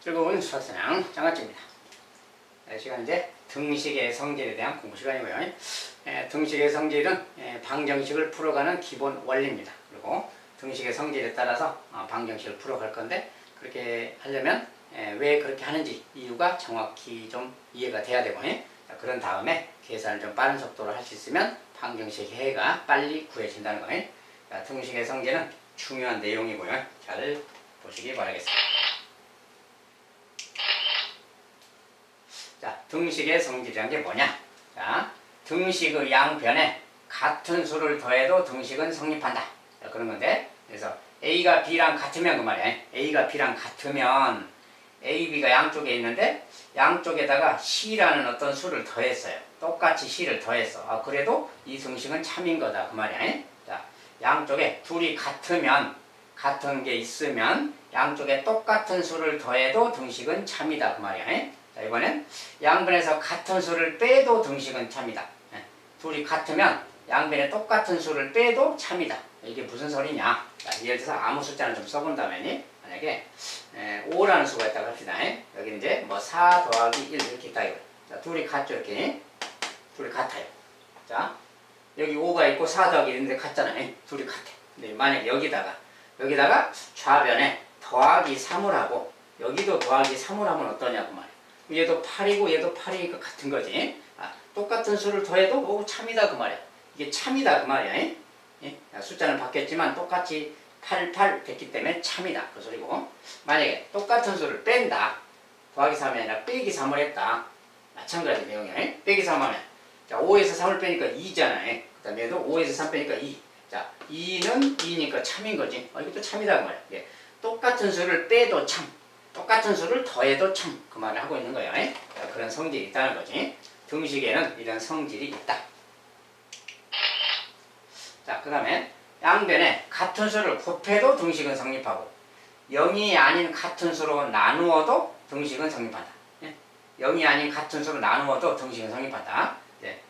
즐거운 수학사냥 장아찌입니다. 이 시간 이제 등식의 성질에 대한 공부 시간이고요. 등식의 성질은 방정식을 풀어가는 기본 원리입니다. 그리고 등식의 성질에 따라서 방정식을 풀어갈 건데, 그렇게 하려면 왜 그렇게 하는지 이유가 정확히 좀 이해가 돼야 되고, 그런 다음에 계산을 좀 빠른 속도로 할 수 있으면 방정식 해가 빨리 구해진다는 거예요. 등식의 성질은 중요한 내용이고요. 잘 보시기 바라겠습니다. 자, 등식의 성질이란 게 뭐냐? 자, 등식의 양변에 같은 수를 더해도 등식은 성립한다. 자, 그런 건데, 그래서 A가 B랑 같으면 그 말이야. A가 B랑 같으면 A, B가 양쪽에 있는데 양쪽에다가 C라는 어떤 수를 더했어요. 똑같이 C를 더했어. 그래도 이 등식은 참인 거다. 그 말이야. 자, 양쪽에 둘이 같으면, 같은 게 있으면 양쪽에 똑같은 수를 더해도 등식은 참이다. 그 말이야. 자, 이번엔 양변에서 같은 수를 빼도 등식은 참이다. 둘이 같으면 양변에 똑같은 수를 빼도 참이다. 이게 무슨 소리냐? 자, 예를 들어서 아무 숫자를 좀 써본다면, 만약에 5라는 수가 있다고 합시다. 여기 이제 뭐 4 더하기 1 이렇게 있다 이거. 자, 둘이 같죠, 이렇게. 둘이 같아요. 자, 여기 5가 있고 4 더하기 1인데 같잖아요. 둘이 같아. 근데 만약에 여기다가 좌변에 더하기 3을 하고 여기도 더하기 3을 하면 어떠냐고 말이야. 얘도 8이고 얘도 8이니까 같은 거지. 똑같은 수를 더해도 참이다 그 말이야. 이게 참이다 그 말이야. 숫자는 바뀌었지만 똑같이 8, 8 됐기 때문에 참이다 그 소리고, 만약에 똑같은 수를 뺀다. 더하기 3이 아니라 빼기 3을 했다. 마찬가지 내용이야. 빼기 3 하면, 자, 5에서 3을 빼니까 2잖아. 그 다음에 얘도 5에서 3 빼니까 2. 자, 2는 2니까 참인 거지. 이것도 참이다 그 말이야. 똑같은 수를 빼도 참, 똑같은 수를 더해도 참, 그 말을 하고 있는 거예요. 그런 성질이 있다는 거지. 등식에는 이런 성질이 있다. 자, 그 다음에 양변에 같은 수를 곱해도 등식은 성립하고 0이 아닌 같은 수로 나누어도 등식은 성립한다. 0이 아닌 같은 수로 나누어도 등식은 성립한다.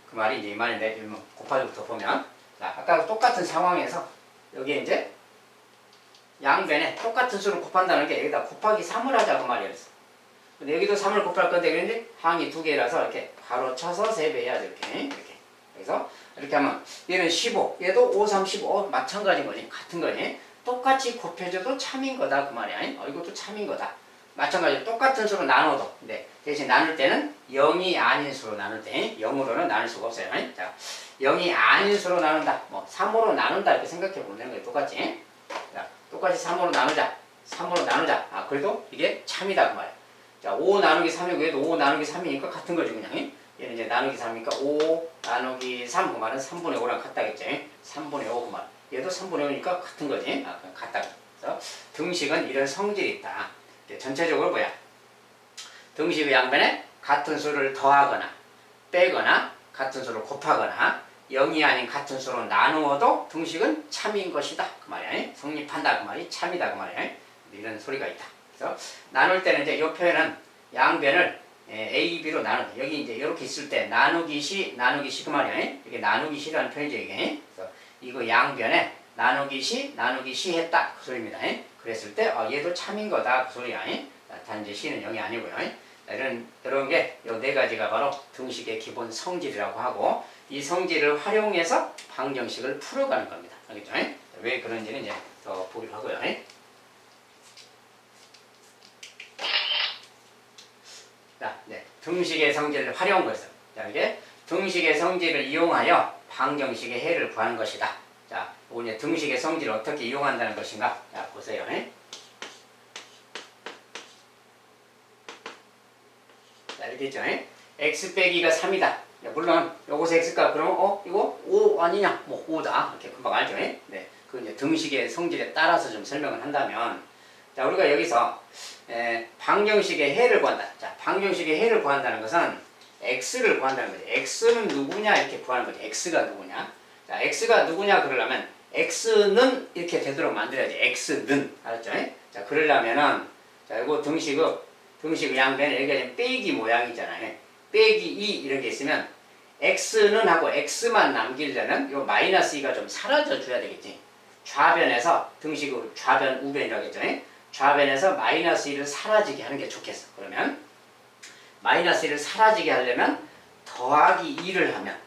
그 말이 이제 이 말인데, 곱하기부터 보면, 자, 아까 똑같은 상황에서 여기에 이제 양변에 똑같은 수를 곱한다는 게 여기다 곱하기 3을 하자 그 말이었어. 근데 여기도 3을 곱할 건데, 그런데 항이 두 개라서 이렇게 바로 쳐서 3배 해야지. 이렇게. 그래서 이렇게 하면 얘는 15, 얘도 5, 3, 15. 마찬가지인 거지. 같은 거지. 똑같이 곱해줘도 참인 거다 그 말이야. 이것도 참인 거다. 마찬가지로 똑같은 수로 나눠도, 근데 대신 나눌 때는 0이 아닌 수로 나눌 때 0으로는 나눌 수가 없어요. 자, 0이 아닌 수로 나눈다. 뭐 3으로 나눈다 이렇게 생각해 보면 되는 거예요. 똑같이. 자, 똑같이 3으로 나누자. 3으로 나누자. 그래도 이게 참이다 그 말이야. 자, 5 나누기 3이고 얘도 5 나누기 3이니까 같은 거지 그냥. 얘는 이제 나누기 3이니까 5 나누기 3 그 말은 3분의 5랑 같다겠지. 3분의 5 그 말. 얘도 3분의 5니까 같은 거지. 그냥 같다. 그래서 등식은 이런 성질이 있다. 전체적으로 뭐야? 등식의 양변에 같은 수를 더하거나 빼거나 같은 수를 곱하거나 0이 아닌 같은 수로 나누어도 등식은 참인 것이다 그 말이야. 성립한다 그 말이 참이다 그 말이야. 이런 소리가 있다. 그래서 나눌 때는 이제 이 표현은 양변을 A, B로 나눈다. 여기 이제 이렇게 있을 때 나누기 시 그 말이야. 이게 나누기 시라는 표현이죠 이게. 그래서 이거 양변에 나누기 시 했다 그 소리입니다. 그랬을 때 얘도 참인 거다 그 소리야. 단지 시는 0이 아니고요. 이런 게 이 네 가지가 바로 등식의 기본 성질이라고 하고, 이 성질을 활용해서 방정식을 풀어가는 겁니다. 알겠죠? 왜 그런지는 이제 더 보기로 하고요. 자, 등식의 성질을 활용한 것은, 자, 이게 등식의 성질을 이용하여 방정식의 해를 구하는 것이다. 자, 이제 등식의 성질을 어떻게 이용한다는 것인가? 자, 보세요. 자, 이렇게 있죠. x 빼기가 3이다. 물론 요것의 x가 그러면 이거 5 아니냐? 뭐 5다. 이렇게 금방 알죠. 그 이제 등식의 성질에 따라서 좀 설명을 한다면, 자, 우리가 여기서 방정식의 해를 구한다. 자, 방정식의 해를 구한다는 것은 x를 구한다는 거지. x는 누구냐 이렇게 구하는 거지. x가 누구냐? 자, x가 누구냐 그러려면 x는 이렇게 되도록 만들어야지. x는. 알았죠? 자, 그러려면은, 자, 이거 등식의 양변에 여기가 지금 빼기 모양이잖아요. 빼기 2 이런 게 있으면 x는 하고 x만 남기려면 요 마이너스 2가 좀 사라져 줘야 되겠지. 좌변에서 등식의 좌변, 우변이라고 했죠. 좌변에서 마이너스 1을 사라지게 하는 게 좋겠어. 그러면 마이너스 1을 사라지게 하려면 더하기 2를 하면,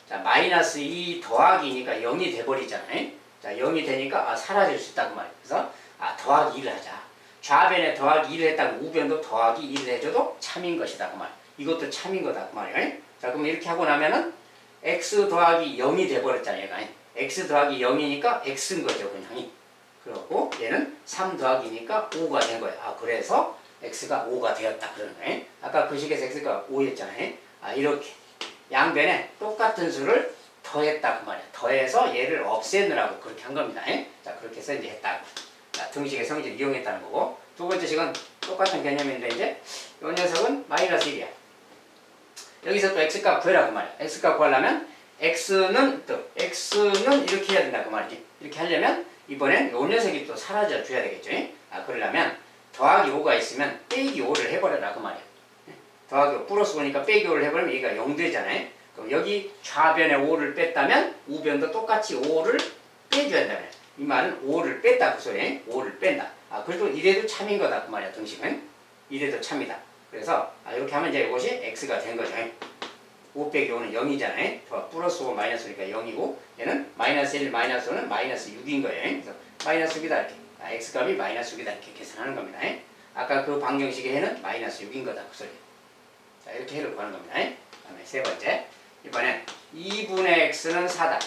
자, 마이너스 2 더하기 2니까 0이 돼버리잖아요. 자, 0이 되니까 사라질 수 있다고 말이에요. 그래서 더하기 2를 하자. 좌변에 더하기 2를 했다고 우변도 더하기 2를 해줘도 참인 것이다 그 말. 이것도 참인 거다 그 말이에요. 자, 그럼 이렇게 하고 나면은 x 더하기 0이 돼버렸잖아요. 얘가. x 더하기 0이니까 x인 거죠 그냥. 그렇고 얘는 3 더하기니까 5가 된 거예요. 그래서 x가 5가 되었다 그러는 거예요. 아까 그 식에서 x가 5였잖아요. 이렇게 양변에 똑같은 수를 더했다 그 말이야. 더해서 얘를 없애느라고 그렇게 한 겁니다. 자, 그렇게 해서 이제 했다고. 자, 등식의 성질을 이용했다는 거고, 두 번째 식은 똑같은 개념인데 이제 이 녀석은 마이너스 1이야. 여기서 또 x값 구해라 그 말이야. x값 구하려면 x는 이렇게 해야 된다 그 말이지. 이렇게 하려면 이번엔 이 녀석이 또 사라져 줘야 되겠죠. 그러려면 더하기 5가 있으면 빼기 5를 해버려라 그 말이야. 더하기 5 플러스 5니까 빼기 5를 해버리면 얘가 0 되잖아요. 그럼 여기 좌변에 5를 뺐다면 우변도 똑같이 5를 빼줘야 된다. 이 말은 5를 뺐다 그 소리에 5를 뺀다. 그래도 이래도 참인 거다 그 말이야. 등식은 이래도 참이다. 그래서 이렇게 하면 이제 이것이 x가 된 거죠. 5 빼기 5는 0이잖아요. 더 플러스 5 마이너스 5니까 0이고 얘는 마이너스 1 마이너스 5는 마이너스 6인 거예요. 그래서 마이너스 6이다 이렇게. x값이 마이너스 6이다 이렇게 계산하는 겁니다. 아까 그 방정식의 해는 마이너스 6인 거다 그 소리. 자, 이렇게 해를 구하는 겁니다. 그다음에 세 번째. 이번엔 2분의 x는 4다.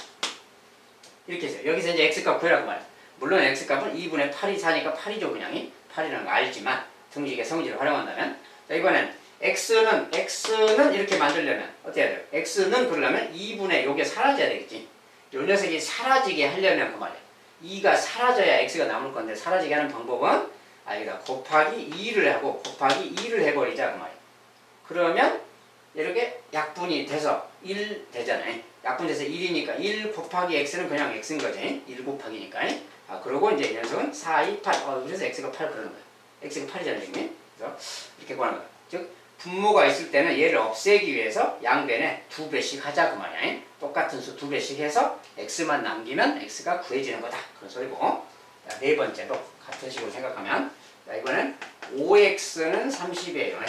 이렇게 해서 여기서 이제 x값 구해라고 말이야. 물론 x값은 2분의 8이 4니까 8이죠 그냥. 8이라는 거 알지만 등식의 성질을 활용한다면, 자, 이번엔 x는 이렇게 만들려면 어떻게 해야 돼요? x는 그러려면 2분의 요게 사라져야 되겠지. 요 녀석이 사라지게 하려면 그 말이야. 2가 사라져야 x가 남을 건데, 사라지게 하는 방법은 여기다 곱하기 2를 하고 곱하기 2를 해버리자 그 말이야. 그러면 이렇게 약분이 돼서 1 되잖아요. 약분돼서 1이니까 1 곱하기 x는 그냥 x인 거지. 1 곱하기니까. 그러고 이제 이 녀석은 4, 2, 8. 그래서 x가 8 그러는 거야. x가 8이잖아요, 지금. 그래서 이렇게 구하는 거야. 즉, 분모가 있을 때는 얘를 없애기 위해서 양변에 2배씩 하자 그 말이야. 똑같은 수 2배씩 해서 x만 남기면 x가 구해지는 거다. 그런 소리고. 자, 네 번째도 같은 식으로 생각하면, 자, 이거는 5x는 30이에요.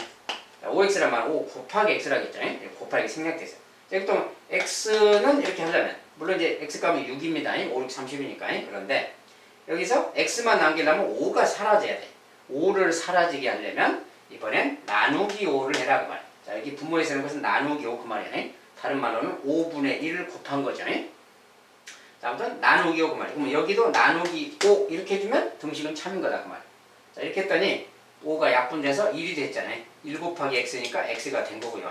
5x란 말은 5 곱하기 x라겠죠. 곱하기 생략돼서. 자, 또 x는 이렇게 하려면, 물론 이제 x값이 6입니다. 5, 6, 30이니까. 그런데 여기서 x만 남기려면 5가 사라져야 돼. 5를 사라지게 하려면 이번엔 나누기 5를 해라 그 말. 자, 여기 분모에 쓰는 것은 나누기 5 그 말이네. 다른 말로는 5분의 1을 곱한 거죠. 자, 아무튼 나누기 5 그 말이야. 그럼 여기도 나누기 5 이렇게 해주면 등식은 참인 거다 그 말. 자, 이렇게 했더니 5가 약분돼서 1이 됐잖아요. 1 곱하기 x니까 x가 된 거고요.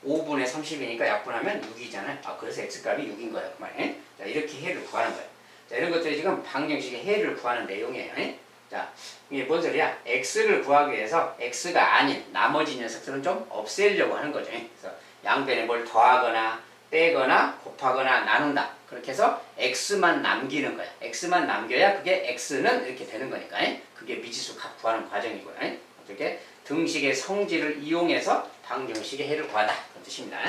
5분의 30이니까 약분하면 6이잖아요. 그래서 x값이 6인 거야 그 말이에요. 자, 이렇게 해를 구하는 거예요. 자, 이런 것들이 지금 방정식의 해를 구하는 내용이에요. 자, 이게 뭔 소리야? x를 구하기 위해서 x가 아닌 나머지 녀석들은 좀 없애려고 하는 거죠. 그래서 양변에 뭘 더하거나 빼거나 곱하거나 나눈다. 그렇게 해서 x만 남기는 거야. x만 남겨야 그게 x는 이렇게 되는 거니까. 그게 미지수 값 구하는 과정이고요. 어떻게 등식의 성질을 이용해서 방정식의 해를 구하다. 그런 뜻입니다.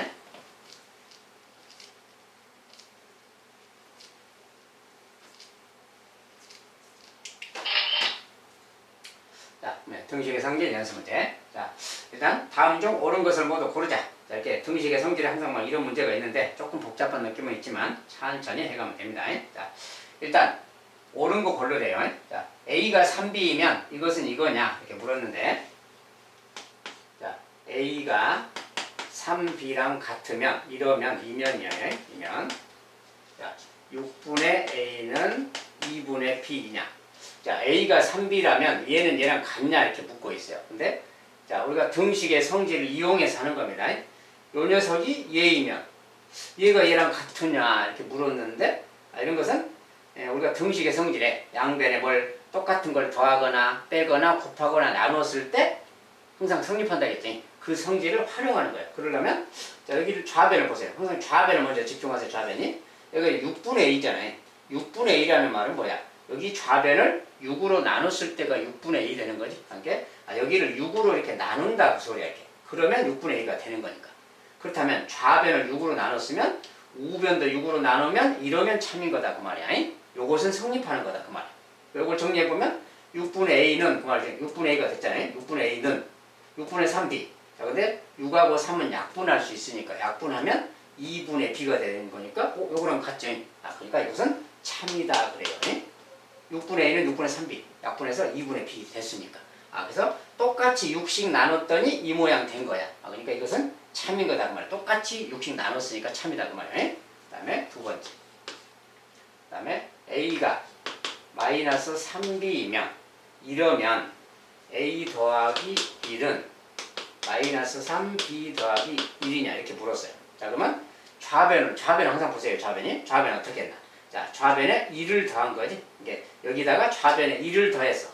자, 등식의 성질 연습 문제. 자, 일단 다음 중 옳은 것을 모두 고르자. 자, 이렇게 등식의 성질에 항상 막 이런 문제가 있는데 조금 복잡한 느낌은 있지만 천천히 해가면 됩니다. 자, 일단 옳은 거 고르래요. 자, A가 3B이면 이것은 이거냐 이렇게 물었는데, 자, A가 3B랑 같으면 이면이에요. 이면. 자, 6분의 A는 2분의 B이냐. 자, A가 3B라면 얘는 얘랑 같냐 이렇게 묻고 있어요. 근데 자, 우리가 등식의 성질을 이용해서 하는 겁니다. 요 녀석이 얘이면 얘가 얘랑 같으냐 이렇게 물었는데, 이런 것은 우리가 등식의 성질에 양변에 뭘 똑같은 걸 더하거나 빼거나 곱하거나 나눴을 때 항상 성립한다 했지. 그 성질을 활용하는 거예요. 그러려면 자, 여기를 좌변을 보세요. 항상 좌변을 먼저 집중하세요. 좌변이 여기 6분의 A잖아요. 6분의 A라는 말은 뭐야? 여기 좌변을 6으로 나눴을 때가 6분의 1이 되는 거지. 그러니까 여기를 6으로 이렇게 나눈다 그 소리야. 이렇게. 그러면 6분의 1가 되는 거니까. 그렇다면 좌변을 6으로 나눴으면 우변도 6으로 나누면 이러면 참인 거다 그 말이야. 요것은 성립하는 거다 그 말이야. 요걸 정리해보면 6분의 a는 그 말이죠. 6분의 a가 됐잖아요. 6분의 a는 6분의 3b. 자, 근데 6하고 3은 약분할 수 있으니까 약분하면 2분의 b가 되는 거니까 요거랑 같죠. 그러니까 이것은 참이다 그래요. 6분의 a는 6분의 3b. 약분해서 2분의 b 됐으니까. 그래서 똑같이 6씩 나눴더니 이 모양 된 거야. 그러니까 이것은 참인 거다 그 말이야. 똑같이 6씩 나눴으니까 참이다 그 말이야. 그 다음에 두 번째. 그 다음에 a가 마이너스 3b이면 이러면 a 더하기 1은 마이너스 3b 더하기 1이냐 이렇게 물었어요. 자, 그러면 좌변은 항상 보세요. 좌변은 어떻게 했나. 자, 좌변에 1을 더한 거지. 이게 여기다가 좌변에 1을 더해서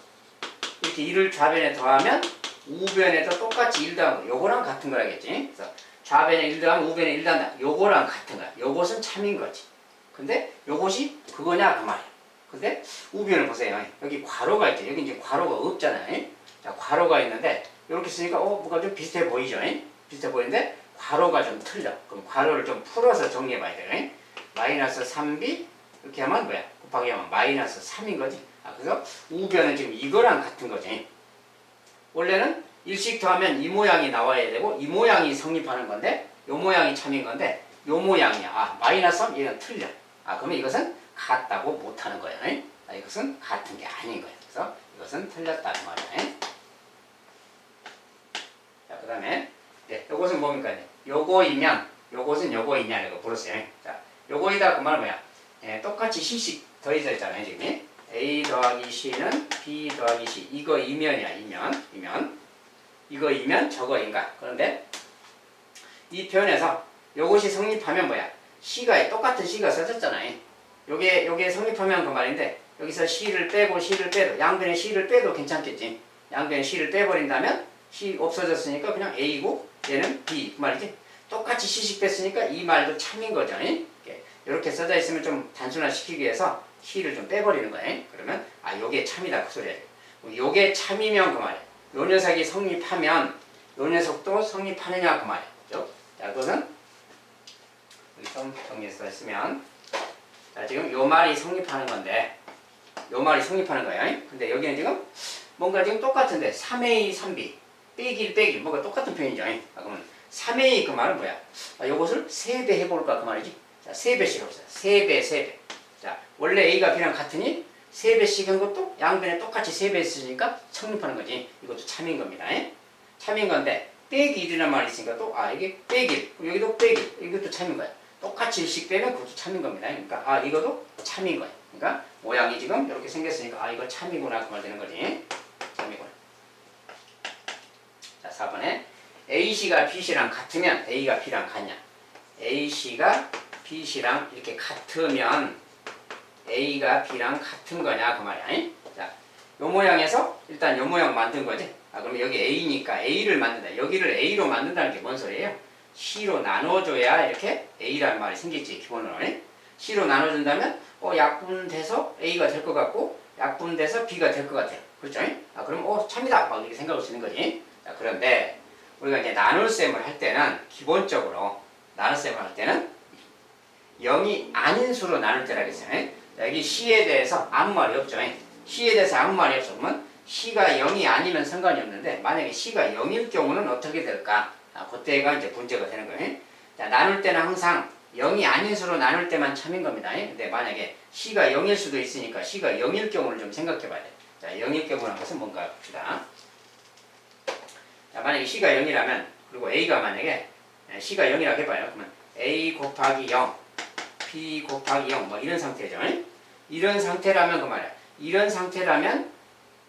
이렇게 1을 좌변에 더하면 우변에도 똑같이 1 더한 거. 요거랑 같은 거라겠지. 그래서 좌변에 1 더하면 우변에 1 더한다. 요거랑 같은 거야. 요것은 참인 거지. 근데 요것이 그거냐 그 말이야. 근데 우변을 보세요. 여기 괄호가 있죠. 여기 이제 괄호가 없잖아요. 자, 괄호가 있는데 이렇게 쓰니까 뭔가 좀 비슷해 보이죠. 비슷해 보이는데 괄호가 좀 틀려. 그럼 괄호를 좀 풀어서 정리해 봐야 돼요. 마이너스 3b 이렇게 하면 뭐야? 곱하기 하면 마이너스 3인 거지. 그래서 우변은 지금 이거랑 같은 거지. 원래는 일씩 더하면 이 모양이 나와야 되고 이 모양이 성립하는 건데 요 모양이 참인 건데 요 모양이야. 마이너스 3 얘는 틀려. 그러면 이것은 같다고 못하는 거예요. 이것은 같은 게 아닌 거예요. 그래서 이것은 틀렸다는 말이에요. 자, 그 다음에 요것은 뭡니까? 요거이면 요것은 요거이냐 이거 물었어요. 자, 요거이다 그 말은 뭐야? 똑같이 c씩 더해져 있잖아요. 지금 a 더하기 c는 b 더하기 c 이거 이면이야. 이면 이거이면 저거인가. 그런데 이 표현에서 요것이 성립하면 뭐야? c가 똑같은 c가 써졌잖아요. 요게 성립하면 그 말인데 여기서 c를 빼고 c를 빼도 양변에 c를 빼도 괜찮겠지. 양변에 c를 빼버린다면 c 없어졌으니까 그냥 a고 얘는 b 그 말이지. 똑같이 c씩 뺐으니까 이 말도 참인 거죠. 이렇게 써져 있으면 좀 단순화시키기 위해서 c를 좀 빼버리는 거예요. 그러면 요게 참이다 그 소리야. 요게 참이면 그 말이야. 요 녀석이 성립하면 요 녀석도 성립하느냐 그 말이야. 그죠? 자, 그것은 여기서 정리해서 했으면 자, 지금 요 말이 성립하는 건데 요 말이 성립하는 거예요. 근데 여기는 지금 뭔가 지금 똑같은데 3a, 3b 빼기 1 빼기 1 뭔가 똑같은 표현이죠. 그러면 3a 그 말은 뭐야? 요것을 3배 해볼까 그 말이지. 자, 3배씩 합시다. 3배. 자, 원래 a가 b랑 같으니 3배씩 한 것도 양변에 똑같이 3배 했으니까 성립하는 거지. 이것도 참인 겁니다. 참인 건데 빼기 1이라는 말이 있으니까 또 이게 빼기 1 여기도 빼기 1 이것도 참인 거야. 똑같이 1씩 빼면 그것도 참인 겁니다. 그러니까 이것도 참인 거야. 그러니까 모양이 지금 이렇게 생겼으니까 이거 참이구나 그 말 되는 거지. 참이구나. 자, 4번에 AC가 BC랑 같으면 A가 B랑 같냐? AC가 BC랑 이렇게 같으면 A가 B랑 같은 거냐 그 말이야. 자, 요 모양에서 일단 요 모양 만든 거지. 그럼 여기 A니까 A를 만든다. 여기를 A로 만든다는 게 뭔 소리예요? C로 나눠줘야 이렇게 A라는 말이 생기지 기본으로. C로 나눠준다면 약분돼서 A가 될 것 같고 약분돼서 B가 될 것 같아요. 그렇죠? 그럼 참이다 막 이렇게 생각할 수 있는 거지. 자, 그런데 우리가 이제 나눗셈을 할 때는 기본적으로 나눗셈을 할 때는 0이 아닌 수로 나눌 때라겠어요. 여기 C에 대해서 아무 말이 없죠. C에 대해서 아무 말이 없어. 그러면 C가 0이 아니면 상관이 없는데 만약에 C가 0일 경우는 어떻게 될까? 그때가 이제 문제가 되는 거예요. 자, 나눌 때는 항상 0이 아닌 수로 나눌 때만 참인 겁니다. 근데 만약에 C가 0일 수도 있으니까 C가 0일 경우를 좀 생각해 봐야 돼. 자, 0일 경우라는 것은 뭔가 봅시다. 자, 만약에 C가 0이라면 그리고 A가 만약에 C가 0이라고 해봐요. 그러면 A 곱하기 0 B 곱하기 0 뭐 이런 상태죠. 이런 상태라면 그 말이야. 이런 상태라면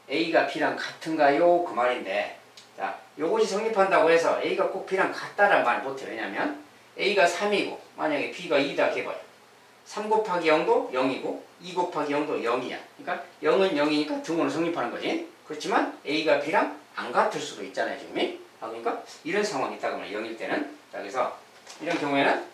A가 B랑 같은가요? 그 말인데 자, 요것이 성립한다고 해서 A가 꼭 B랑 같다란 말 못해요. 왜냐면 A가 3이고 만약에 B가 2다 해봐요. 3 곱하기 0도 0이고 2 곱하기 0도 0이야. 그러니까 0은 0이니까 등호는 성립하는 거지. 그렇지만 A가 B랑 안 같을 수도 있잖아요. 지금. 그러니까 이런 상황이 있다고 하면 0일 때는 자, 그래서 이런 경우에는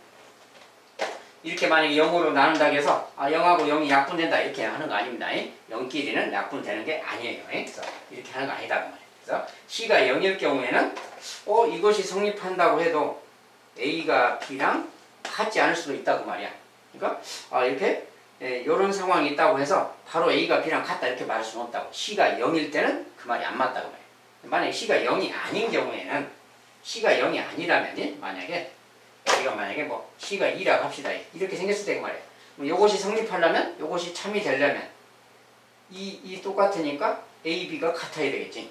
이렇게 만약에 0으로 나눈다고 해서 0하고 0이 약분된다 이렇게 하는 거 아닙니다. 0끼리는 약분되는 게 아니에요. 그래서 이렇게 하는 거 아니다 그 말이에요. 그래서 C가 0일 경우에는 이것이 성립한다고 해도 A가 B랑 같지 않을 수도 있다고 말이야. 그러니까 이렇게 이런 상황이 있다고 해서 바로 A가 B랑 같다 이렇게 말할 수는 없다고. C가 0일 때는 그 말이 안 맞다고 말이에요. 만약에 C가 0이 아닌 경우에는 C가 0이 아니라면 만약에 우리가 만약에 뭐 C가 2라고 합시다. 이렇게 생겼을 때 그 말이에요. 요것이 성립하려면 요것이 참이 되려면 이 똑같으니까 A, B가 같아야 되겠지.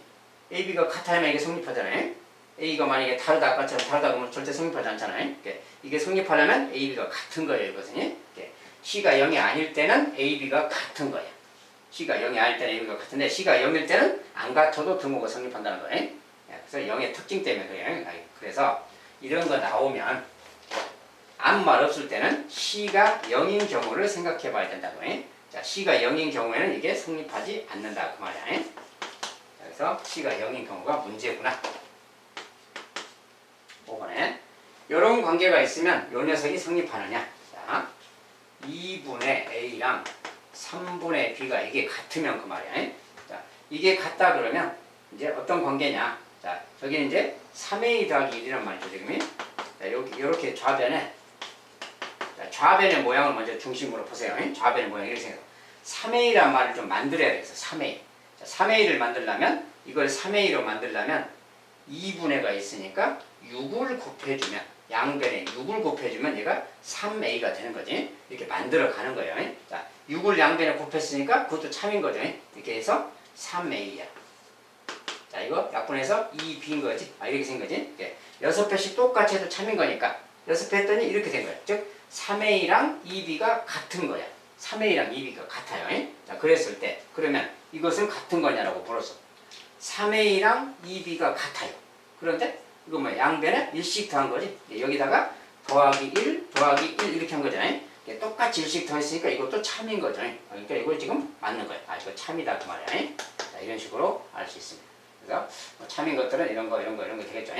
A, B가 같아야만 이게 성립하잖아요. A가 만약에 다르다 아까처럼 다르다 그러면 절대 성립하지 않잖아요. 이게 성립하려면 A, B가 같은 거예요. 이것은 C가 0이 아닐 때는 A, B가 같은 거야. C가 0이 아닐 때는 A, B가 같은데 C가 0일 때는 안 같아도 등호가 성립한다는 거예요. 그래서 0의 특징 때문에 그래요. 그래서 이런 거 나오면 아무 말 없을 때는 C가 0인 경우를 생각해 봐야 된다고요. 자, C가 0인 경우에는 이게 성립하지 않는다 그 말이야. 그래서 C가 0인 경우가 문제구나. 5번에 이런 관계가 있으면 요 녀석이 성립하느냐. 자, 2분의 A랑 3분의 B가 이게 같으면 그 말이야. 자, 이게 같다 그러면 이제 어떤 관계냐. 자, 저기는 이제 3A 더하기 1이란 말이죠, 지금. 자, 요렇게 좌변에 좌변의 모양을 먼저 중심으로 보세요. 좌변의 모양 이렇게 생겨서 3A란 말을 좀 만들어야 되겠어. 3A. 자, 3A를 만들려면 이걸 3A로 만들려면 2분의가 있으니까 6을 곱해주면 양변에 6을 곱해주면 얘가 3A가 되는 거지. 이렇게 만들어 가는 거예요. 자, 6을 양변에 곱했으니까 그것도 참인 거죠. 이렇게 해서 3A야. 자, 이거 약분해서 2B인 거지. 이렇게 생 거지. 6배씩 똑같이 해도 참인 거니까 6배 했더니 이렇게 된 거야. 즉 3A랑 2B가 같은 거야. 3A랑 2B가 같아요. 자, 그랬을 때 그러면 이것은 같은 거냐라고 물었어. 3A랑 2B가 같아요. 그런데 이거 뭐 양변에 1씩 더한 거지. 여기다가 더하기 1, 더하기 1 이렇게 한 거잖아요. 똑같이 1씩 더했으니까 이것도 참인 거죠. 그러니까 이거 지금 맞는 거야. 이거 참이다 그 말이야. 자, 이런 식으로 알 수 있습니다. 그래서 뭐 참인 것들은 이런 거 되겠죠.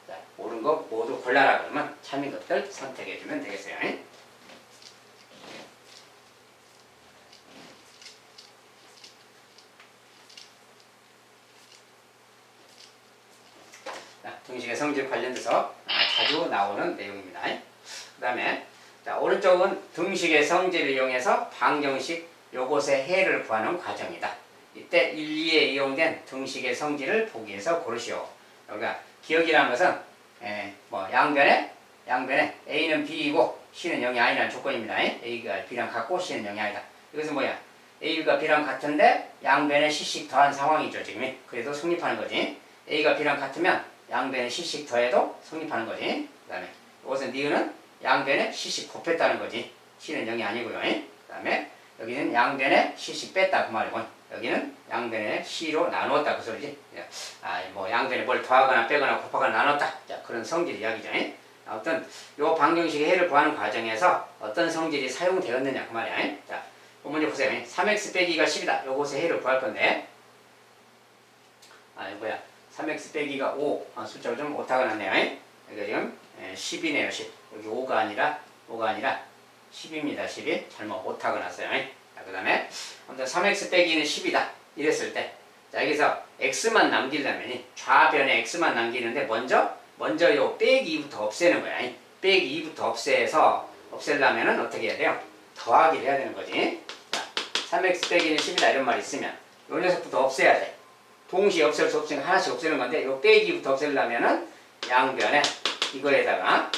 자, 옳은 거 모두 골라라 그러면 참인 것들 선택해 주면 되겠어요. 자, 등식의 성질 관련돼서 자주 나오는 내용입니다. 그 다음에 오른쪽은 등식의 성질을 이용해서 방정식 요것의 해를 구하는 과정이다. 이때 1, 2에 이용된 등식의 성질을 보기 위해서 고르시오. 여기가 기억이라는 것은 뭐 양변에 A는 B이고 C는 0이 아니라는 조건입니다. A가 B랑 같고 C는 0이 아니다. 이것은 뭐야? A가 B랑 같은데 양변에 C씩 더한 상황이죠. 지금 그래도 성립하는 거지. A가 B랑 같으면 양변에 C씩 더해도 성립하는 거지. 그 다음에 이것은 니은은 양변에 C씩 곱했다는 거지. C는 0이 아니고요. 그 다음에 여기는 양변에 C씩 뺐다 그 말이고 여기는 양변에 C로 나누었다 그 소리지. 뭐 양변에 뭘 더하거나 빼거나 곱하거나 나눴다. 자, 그런 성질 이야기죠. 아무튼 요 방정식의 해를 구하는 과정에서 어떤 성질이 사용되었느냐 그 말이야. 자, 먼저 보세요. 3x 빼기가 10이다. 요것의 해를 구할 건데 이거야. 3x 빼기가 5. 숫자가 좀 오타가 났네요. 여기가 지금 10이네요. 10. 여기 5가 아니라 10입니다. 10이 잘못 오타가 났어요. 자, 그 다음에 3x 빼기는 10이다. 이랬을 때 자, 여기서 x만 남기려면 좌변에 x만 남기는데 먼저 요 빼기 2부터 없애는 거야. 빼기 2부터 없애려면은 어떻게 해야 돼요? 더하기를 해야 되는 거지. 자, 3x 빼기는 10이다 이런 말이 있으면 요 녀석부터 없애야 돼. 동시에 없앨 수 없으니까 하나씩 없애는 건데 요 빼기 2부터 없애려면은 양변에 이거에다가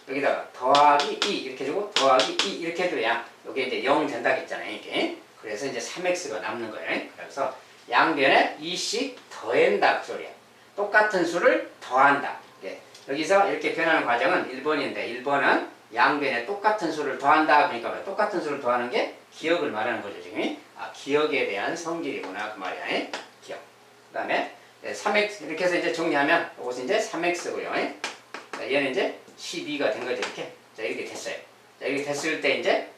여기다가 더하기 2 이렇게 해주고 더하기 2 이렇게 해줘야 여기 이제 0 된다 했잖아요. 이게. 그래서 이제 3x가 남는 거예요. 그래서 양변에 2씩 더한다 그 소리야. 똑같은 수를 더한다. 여기서 이렇게 표현하는 과정은 1번인데 1번은 양변에 똑같은 수를 더한다. 그러니까 똑같은 수를 더하는 게 기억을 말하는 거죠. 지금. 기억에 대한 성질이구나 그 말이야. 기억. 그 다음에 3x 이렇게 해서 이제 정리하면 이것은 이제 3x고요. 얘는 이제 12가 된 거죠. 이렇게. 자, 이렇게 됐어요. 자, 이렇게 됐을 때 이제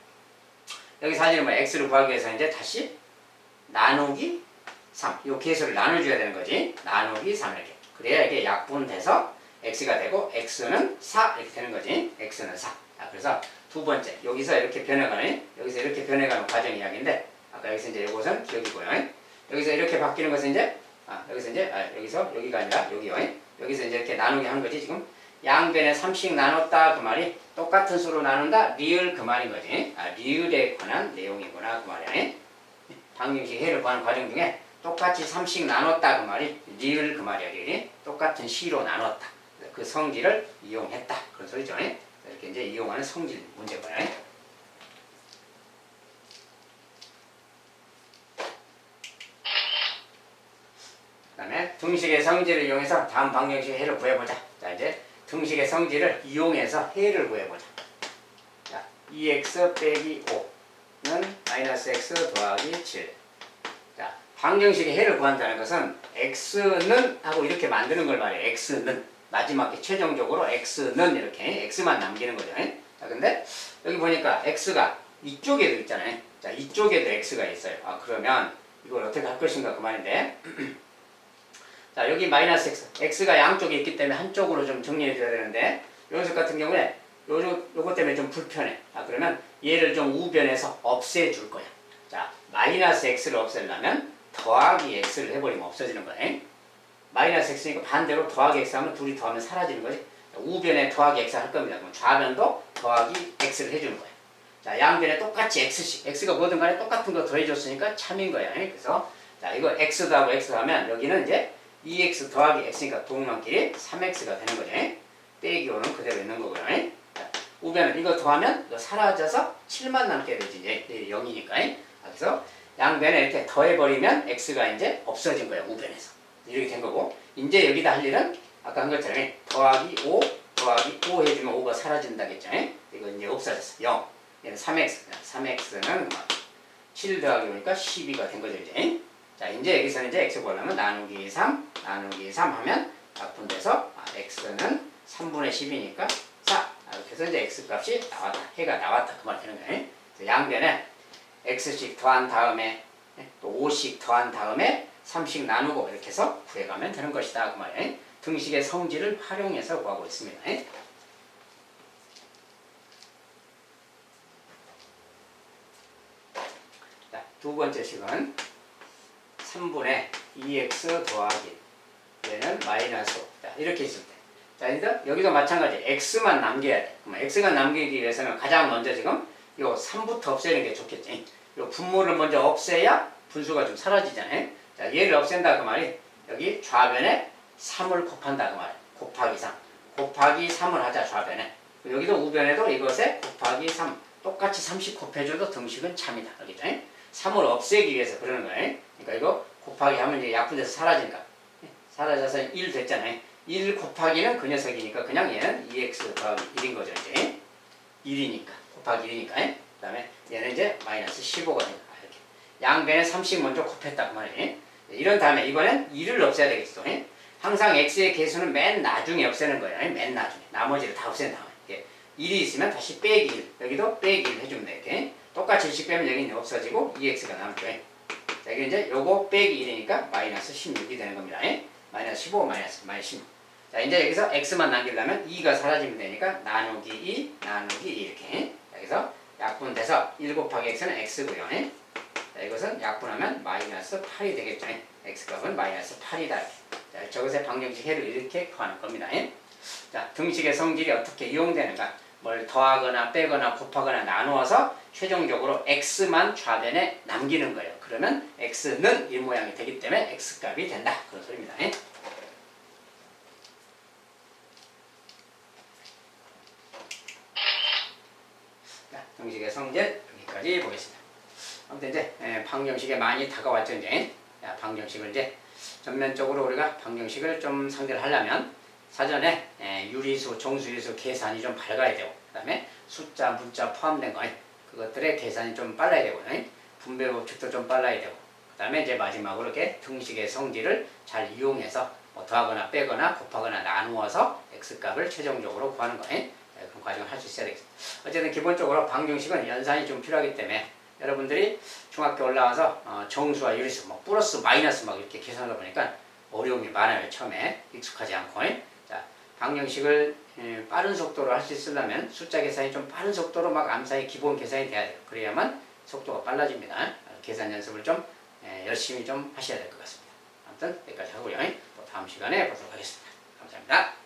여기 사실은 뭐 x를 구하기 위해서 이제 다시 나누기 3. 이 계수를 나눠줘야 되는 거지. 나누기 3 이렇게. 그래야 이게 약분돼서 x가 되고 x는 4 이렇게 되는 거지. x는 4. 자, 그래서 두 번째 여기서 이렇게 변해가는 과정 이야기인데 아까 여기서 이제 이것은 기억이고요. 여기서 이렇게 바뀌는 것은 이제 여기서 여기가 아니라 여기요. 여기서 이제 이렇게 나누기 하는 거지. 지금 양변에 3씩 나눴다 그 말이 똑같은 수로 나눈다 리을 그 말인 거지. 리을에 관한 내용이구나 그 말이야. 방정식 해를 구하는 과정 중에 똑같이 3씩 나눴다 그 말이 리을 그 말이야. 리을이 똑같은 시로 나눴다. 그 성질을 이용했다 그런 소리죠. 이렇게 이제 이용하는 성질 문제고요. 그다음에 등식의 성질을 이용해서 다음 방정식의 해를 구해보자. 자 이제 등식의 성질을 이용해서 해를 구해보자. 자 2x 빼기 5는 마이너스 x 더하기 7. 자 방정식의 해를 구한다는 것은 x는 하고 이렇게 만드는 걸 말이에요. x는 마지막에 최종적으로 x는 이렇게 x만 남기는 거죠. 자 근데 여기 보니까 x가 이쪽에도 있잖아요. 자 이쪽에도 x가 있어요. 그러면 이걸 어떻게 할 것인가 그 말인데 자 여기 마이너스 x x가 양쪽에 있기 때문에 한쪽으로 좀 정리해 줘야 되는데 요 녀석 같은 경우에 요것 때문에 좀 불편해. 그러면 얘를 좀 우변에서 없애 줄 거야. 자 마이너스 x를 없애려면 더하기 x를 해버리면 없어지는 거야. 마이너스 x니까 반대로 더하기 x 하면 둘이 더하면 사라지는 거지. 우변에 더하기 x 할 겁니다. 그럼 좌변도 더하기 x를 해주는 거야. 자 양변에 똑같이 x씩 x가 뭐든 간에 똑같은 거 더해줬으니까 참인 거야. 그래서 자 이거 x 더하고 x 하면 여기는 이제 2x 더하기 x니까 동만끼리 3x가 되는 거죠. 빼기 5는 그대로 있는 거고요. 자, 우변은 이거 더하면 이거 사라져서 7만 남게 되지. 이제 0이니까. 그래서 양변에 이렇게 더해버리면 x가 이제 없어진 거예요. 우변에서. 이렇게 된 거고. 이제 여기다 할 일은 아까 한 것처럼 더하기 5 더하기 5 해주면 5가 사라진다겠죠. 이거 이제 없어졌어. 0. 얘는 3x. 3x는 7 더하기 5니까 12가 된 거죠. 이제. 자, 이제 여기서는 이제 x 구하려면 나누기 3, 나누기 3 하면 약분돼서 x는 3분의 10이니까 4. 이렇게 해서 이제 x 값이 나왔다. 해가 나왔다. 그 말 되는 거예요. 양변에 x씩 더한 다음에 또 5씩 더한 다음에 3씩 나누고 이렇게 해서 구해가면 되는 것이다. 그 말이에요. 등식의 성질을 활용해서 구하고 있습니다. 자, 두 번째 식은 3분의 2x 더하기 얘는 마이너스 5. 자, 이렇게 있을 때. 자, 일단 여기도 마찬가지 x만 남겨야 돼. 그럼 x가 남기기 위해서는 가장 먼저 지금 요 3부터 없애는 게 좋겠지. 요 분모를 먼저 없애야 분수가 좀 사라지잖아요. 자, 얘를 없앤다 그 말이 여기 좌변에 3을 곱한다 그 말. 곱하기 3. 곱하기 3을 하자 좌변에. 여기도 우변에도 이것에 곱하기 3. 똑같이 30 곱해줘도 등식은 참이다. 알겠죠? 3을 없애기 위해서 그러는 거예요. 그러니까 이거 곱하기 하면 이제 약분돼서 사라지니까. 사라져서 1 됐잖아요. 1 곱하기는 그 녀석이니까 그냥 얘는 2x 더하기 1인 거죠. 이제 1이니까. 곱하기 1이니까. 그 다음에 얘는 이제 마이너스 15가 됩니다. 이렇게. 양변에 3씩 먼저 곱했다. 그 말이에요. 이런 다음에 이번엔 2를 없애야 되겠죠. 항상 x의 개수는 맨 나중에 없애는 거예요. 맨 나중에. 나머지를 다 없앤 다음에. 1이 있으면 다시 빼기 1. 여기도 빼기 1 해주면 돼. 이렇게. 똑같이 1씩 빼면 여기는 없어지고 2x가 남죠. 자, 이게 이제 요거 빼기 1이니까 마이너스 16이 되는 겁니다. 마이너스 15, 마이너스 16. 자, 이제 여기서 x만 남기려면 2가 사라지면 되니까 나누기 2, 나누기 2 이렇게. 자, 여기서 약분돼서 1 곱하기 x는 x고요. 자, 이것은 약분하면 마이너스 8이 되겠죠. x값은 마이너스 8이다. 자, 저것의 방정식 해를 이렇게 구하는 겁니다. 자, 등식의 성질이 어떻게 이용되는가? 뭘 더하거나 빼거나 곱하거나 나누어서 최종적으로 x만 좌변에 남기는 거예요. 그러면 x는 이 모양이 되기 때문에 x값이 된다. 그런 소리입니다. 자, 등식의 성질 여기까지 보겠습니다. 아무튼 이제 방정식에 많이 다가왔죠. 이제 자, 방정식을 이제 전면적으로 우리가 방정식을 좀 상대를 하려면 사전에 유리수, 정수유수 계산이 좀 밝아야 되고 그 다음에 숫자, 문자 포함된 거 그것들의 계산이 좀 빨라야 되고 분배 법칙도 좀 빨라야 되고 그 다음에 이제 마지막으로 이렇게 등식의 성질을 잘 이용해서 뭐 더하거나 빼거나 곱하거나 나누어서 x값을 최종적으로 구하는 거 그런 과정을 할 수 있어야 되겠습니다. 어쨌든 기본적으로 방정식은 연산이 좀 필요하기 때문에 여러분들이 중학교 올라와서 정수와 유리수, 뭐 플러스 마이너스 막 이렇게 계산하다 보니까 어려움이 많아요. 처음에 익숙하지 않고. 자, 방정식을 빠른 속도로 할 수 있으려면 숫자 계산이 좀 빠른 속도로 막 암산이 기본 계산이 돼야 돼요. 그래야만 속도가 빨라집니다. 계산 연습을 좀 열심히 좀 하셔야 될 것 같습니다. 아무튼 여기까지 하고요. 또 다음 시간에 보도록 하겠습니다. 감사합니다.